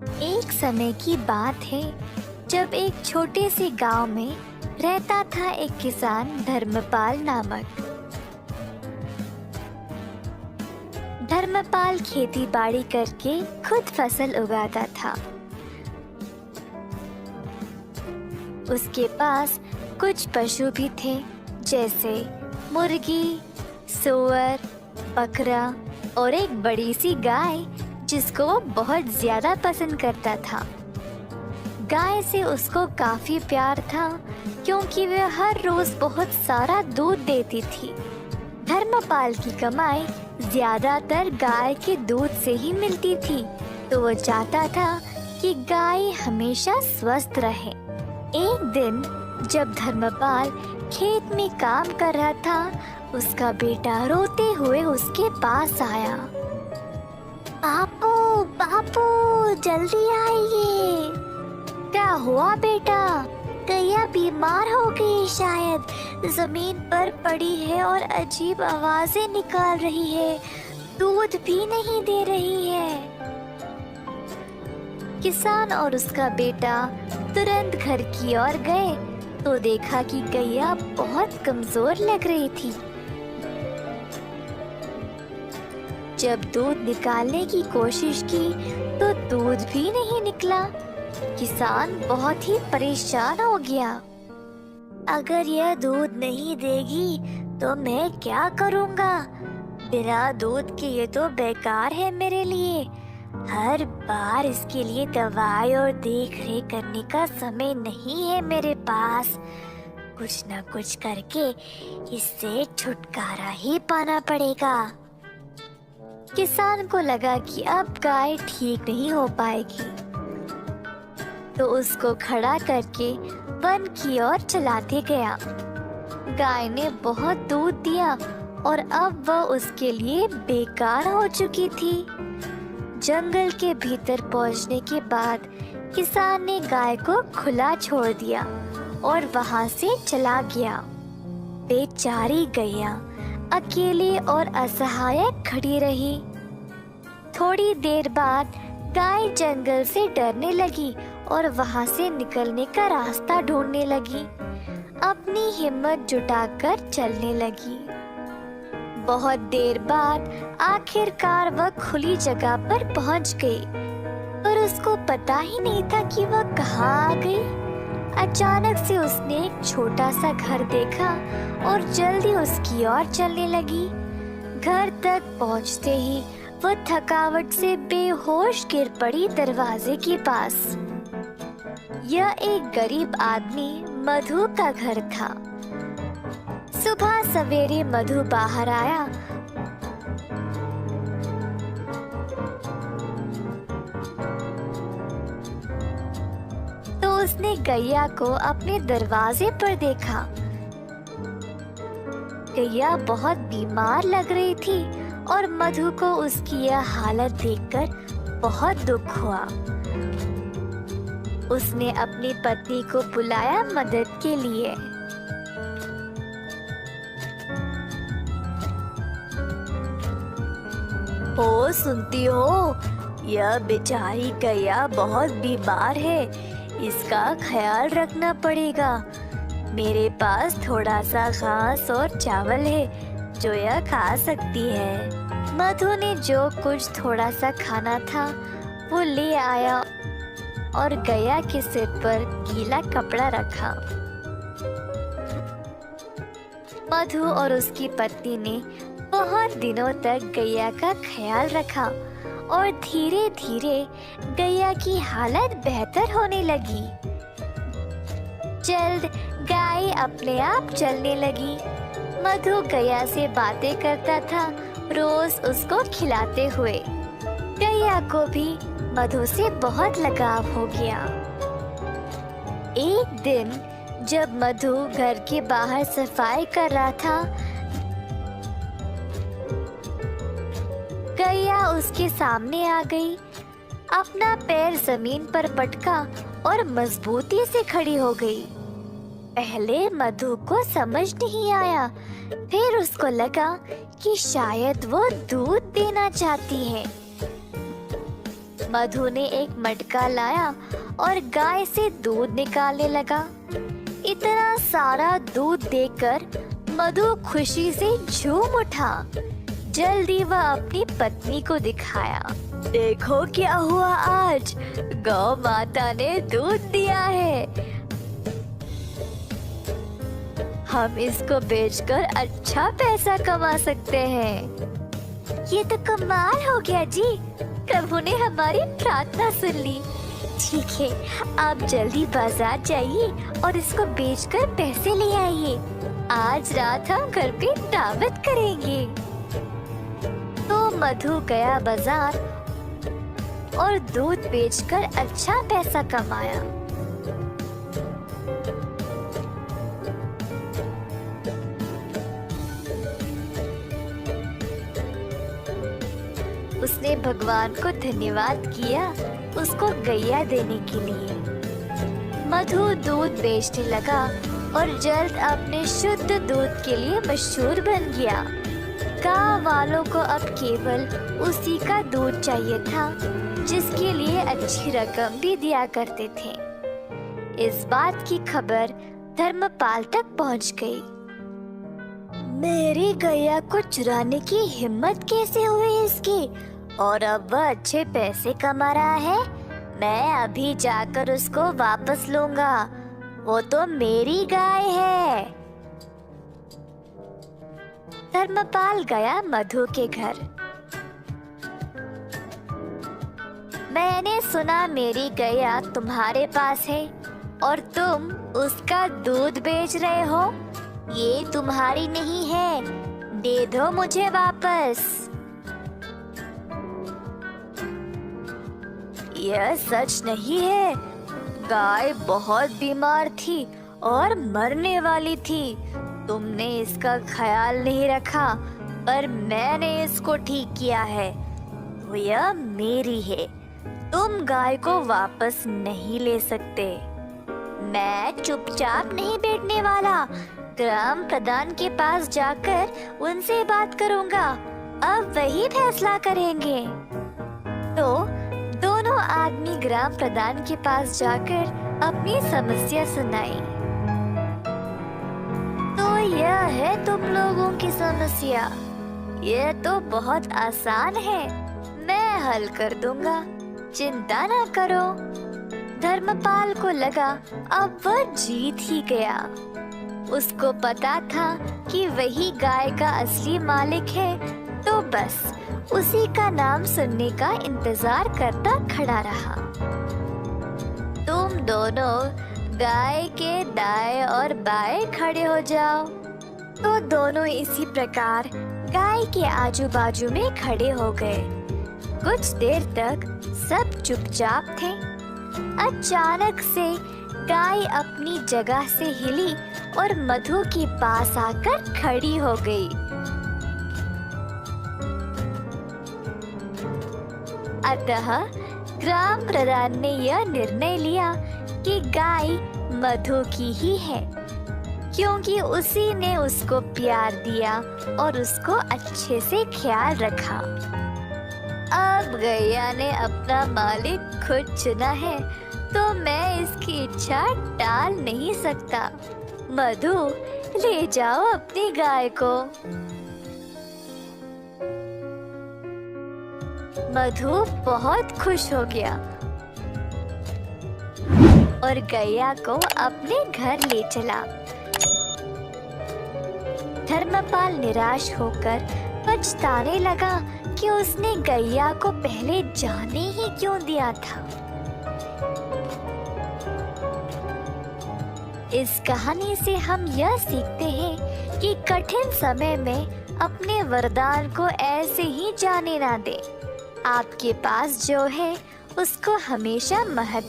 एक समय की बात है जब एक छोटे से गांव में रहता था एक किसान धर्मपाल नामक। धर्मपाल खेती बाड़ी करके खुद फसल उगाता था। उसके पास कुछ पशु भी थे, जैसे मुर्गी, सूअर, बकरा और एक बड़ी सी गाय जिसको वो बहुत ज्यादा पसंद करता था। गाय से उसको काफी प्यार था क्योंकि वह हर रोज बहुत सारा दूध देती थी। धर्मपाल की कमाई ज्यादातर गाय के दूध से ही मिलती थी, तो वो चाहता था कि गाय हमेशा स्वस्थ रहे। एक दिन जब धर्मपाल खेत में काम कर रहा था, उसका बेटा रोते हुए उसके पास आया। बापू, बापू, जल्दी आइए। क्या हुआ बेटा? गैया बीमार हो गई शायद, जमीन पर पड़ी है और अजीब आवाजें निकाल रही है, दूध भी नहीं दे रही है। किसान और उसका बेटा तुरंत घर की ओर गए तो देखा कि गैया बहुत कमजोर लग रही थी। जब दूध निकालने की कोशिश की तो दूध भी नहीं निकला। किसान बहुत ही परेशान हो गया। अगर यह दूध नहीं देगी तो मैं क्या करूँगा? बिना दूध के ये तो बेकार है मेरे लिए। हर बार इसके लिए दवाई और देख रेख करने का समय नहीं है मेरे पास। कुछ न कुछ करके इससे छुटकारा ही पाना पड़ेगा। किसान को लगा कि अब गाय ठीक नहीं हो पाएगी, तो उसको खड़ा करके वन की ओर चलाते गया। गाय ने बहुत दूध दिया और अब वह उसके लिए बेकार हो चुकी थी। जंगल के भीतर पहुंचने के बाद किसान ने गाय को खुला छोड़ दिया और वहां से चला गया। बेचारी गैया अकेली और असहाय खड़ी रही। थोड़ी देर बाद गाय जंगल से डरने लगी और वहां से निकलने का रास्ता ढूंढने लगी। अपनी हिम्मत जुटाकर चलने लगी। बहुत देर बाद आखिरकार वह खुली जगह पर पहुंच गई, पर उसको पता ही नहीं था कि वह कहाँ आ गई। अचानक से उसने एक छोटा सा घर देखा और जल्दी उसकी ओर चलने लगी। घर तक पहुंचते ही वह थकावट से बेहोश गिर पड़ी दरवाजे के पास। यह एक गरीब आदमी मधु का घर था। सुबह सवेरे मधु बाहर आया। तो उसने गैया को अपने दरवाजे पर देखा। गैया बहुत बीमार लग रही थी और मधु को उसकी यह हालत देखकर बहुत दुख हुआ। उसने अपनी पत्नी को बुलाया मदद के लिए। ओ सुनती हो, यह बेचारी गैया बहुत बीमार है, इसका ख्याल रखना पड़ेगा। मेरे पास थोड़ा सा घास और चावल है जो यह खा सकती है। मधु ने जो कुछ थोड़ा सा खाना था वो ले आया और गैया के सिर पर गीला कपड़ा रखा। मधु और उसकी पत्नी ने बहुत दिनों तक गैया का ख्याल रखा और धीरे धीरे गैया की हालत बेहतर होने लगी। जल्द गाय अपने आप चलने लगी। मधु गैया से बातें करता था, रोज उसको खिलाते हुए। गैया को भी मधु से बहुत लगाव हो गया। एक दिन जब मधु घर के बाहर सफाई कर रहा था, गैया उसके सामने आ गई। अपना पैर जमीन पर पटका और मजबूती से खड़ी हो गई। पहले मधु को समझ नहीं आया, फिर उसको लगा कि शायद वो दूध देना चाहती है। मधु ने एक मटका लाया और गाय से दूध निकालने लगा। इतना सारा दूध देखकर मधु खुशी से झूम उठा। जल्दी वह अपनी पत्नी को दिखाया। देखो क्या हुआ आज, गौ माता ने दूध दिया है। हम इसको बेचकर अच्छा पैसा कमा सकते हैं। ये तो कमाल हो गया जी, प्रभु ने हमारी प्रार्थना सुन ली। ठीक है, आप जल्दी बाजार जाइए और इसको बेचकर पैसे ले आइए। आज रात हम घर पे दावत करेंगे। तो मधु गया बाजार और दूध बेचकर अच्छा पैसा कमाया। उसने भगवान को धन्यवाद किया उसको गैया देने के लिए। मधु दूध बेचने लगा और जल्द अपने शुद्ध दूध के लिए मशहूर बन गया। गांव वालों को अब केवल उसी का दूध चाहिए था, जिसके लिए अच्छी रकम भी दिया करते थे। इस बात की खबर धर्मपाल तक पहुंच गई। मेरी गैया को चुराने की हिम्मत कैसे हुई इसकी, और अब वह अच्छे पैसे कमा रहा है। मैं अभी जाकर उसको वापस लूंगा, वो तो मेरी गाय है। धर्मपाल गया मधु के घर। मैंने सुना मेरी गैया तुम्हारे पास है और तुम उसका दूध बेच रहे हो। ये तुम्हारी नहीं है, दे दो मुझे वापस। यह सच नहीं है, गाय बहुत बीमार थी और मरने वाली थी। तुमने इसका ख्याल नहीं रखा, पर मैंने इसको ठीक किया है, तो यह मेरी है। तुम गाय को वापस नहीं ले सकते। मैं चुपचाप नहीं बैठने वाला, ग्राम प्रधान के पास जाकर उनसे बात करूंगा। अब वही फैसला करेंगे। तो दोनों आदमी ग्राम प्रधान के पास जाकर अपनी समस्या सुनाई। तो यह है तुम लोगों की समस्या। यह तो बहुत आसान है, मैं हल कर दूंगा, चिंता ना करो। धर्मपाल को लगा अब वह जीत ही गया। उसको पता था कि वही गाय का असली मालिक है, तो बस उसी का नाम सुनने का इंतजार करता खड़ा रहा। तुम दोनों गाय के दाएं और बाएं खड़े हो जाओ। तो दोनों इसी प्रकार गाय के आजू बाजू में खड़े हो गए। कुछ देर तक सब चुपचाप थे। अचानक से गाय अपनी जगह से हिली और मधु के पास आकर खड़ी हो गई। अतः ग्राम प्रधान ने यह निर्णय लिया कि गाय मधु की ही है, क्योंकि उसी ने उसको प्यार दिया और उसको अच्छे से ख्याल रखा। अब गैया ने अपना मालिक खुद चुना है, तो मैं इसकी इच्छा टाल नहीं सकता। मधु, ले जाओ अपनी गाय को। मधु बहुत खुश हो गया और गैया को अपने घर ले चला। धर्मपाल निराश होकर पछताने लगा कि उसने गैया को पहले जाने ही क्यों दिया था। इस कहानी से हम यह सीखते हैं कि कठिन समय में अपने वरदान को ऐसे ही जाने ना दें। आपके पास जो है उसको हमेशा महत्व